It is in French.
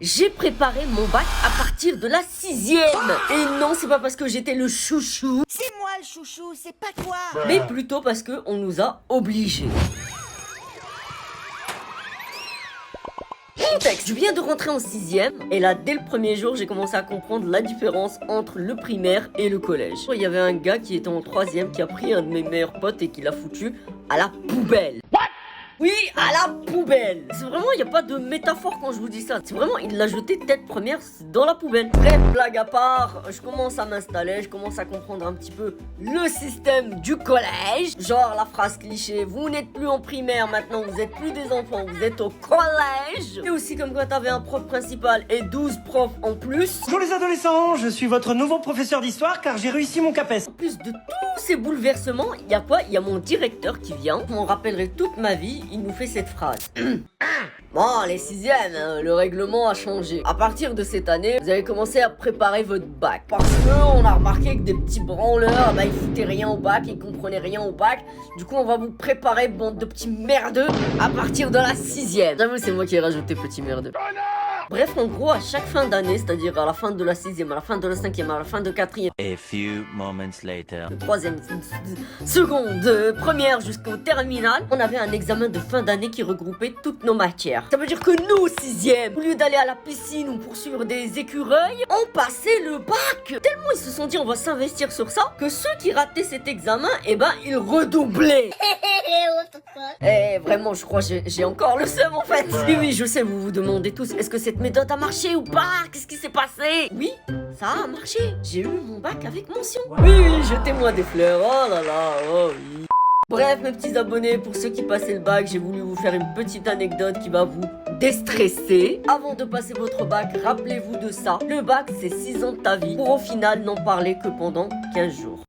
J'ai préparé mon bac à partir de la 6e. Et non, c'est pas parce que j'étais le chouchou, C'est moi le chouchou, c'est pas toi. mais plutôt parce qu'on nous a obligés. Contexte, je viens de rentrer en 6e et là, dès le premier jour, j'ai commencé à comprendre la différence entre le primaire et le collège. Il y avait un gars qui était en 3e qui a pris un de mes meilleurs potes et qui l'a foutu à la poubelle. Oui, à la poubelle. C'est vraiment, il n'y a pas de métaphore quand je vous dis ça. C'est vraiment, il l'a jeté tête première dans la poubelle. Bref, blague à part, je commence à m'installer, je commence à comprendre un petit peu le système du collège. Genre la phrase cliché, vous n'êtes plus en primaire, maintenant vous êtes plus des enfants, vous êtes au collège. Et aussi comme quoi t'avais un prof principal et 12 profs en plus. Bonjour les adolescents, je suis votre nouveau professeur d'histoire car j'ai réussi mon CAPES. En plus de tous ces bouleversements, il y a quoi? Il y a mon directeur qui vient, je m'en rappellerai toute ma vie, il nous fait cette phrase. Bon, les 6e, le règlement a changé. À partir de cette année, vous allez commencer à préparer votre bac. Parce que on a remarqué que des petits branleurs, bah, ils foutaient rien au bac, ils comprenaient rien au bac. Du coup, on va vous préparer, bande de petits merdeux, à partir de la 6e. J'avoue, c'est moi qui ai rajouté petit merdeux. Bref, en gros, à chaque fin d'année, c'est-à-dire à la fin de la 6e, à la fin de la 5e, à la fin de 4e, A few moments later. de 3e, seconde, première jusqu'au terminal, on avait un examen de fin d'année qui regroupait toutes nos matières. Ça veut dire que nous, 6e, au lieu d'aller à la piscine ou poursuivre des écureuils, on passait le bac. Tellement ils se sont dit on va s'investir sur ça, que ceux qui rataient cet examen, eh ben, ils redoublaient. Eh, vraiment, je crois que j'ai encore le seum en fait. Oui, je sais, vous vous demandez tous, est-ce que cette méthode a marché ou pas? Qu'est-ce qui s'est passé? Oui, ça a marché. J'ai eu mon bac avec mention. Oui, jetez-moi des fleurs. Oh là là, oh oui. Bref, mes petits abonnés, pour ceux qui passaient le bac, j'ai voulu vous faire une petite anecdote qui va vous déstresser. Avant de passer votre bac, rappelez-vous de ça. Le bac, c'est 6 ans de ta vie, pour au final n'en parler que pendant 15 jours.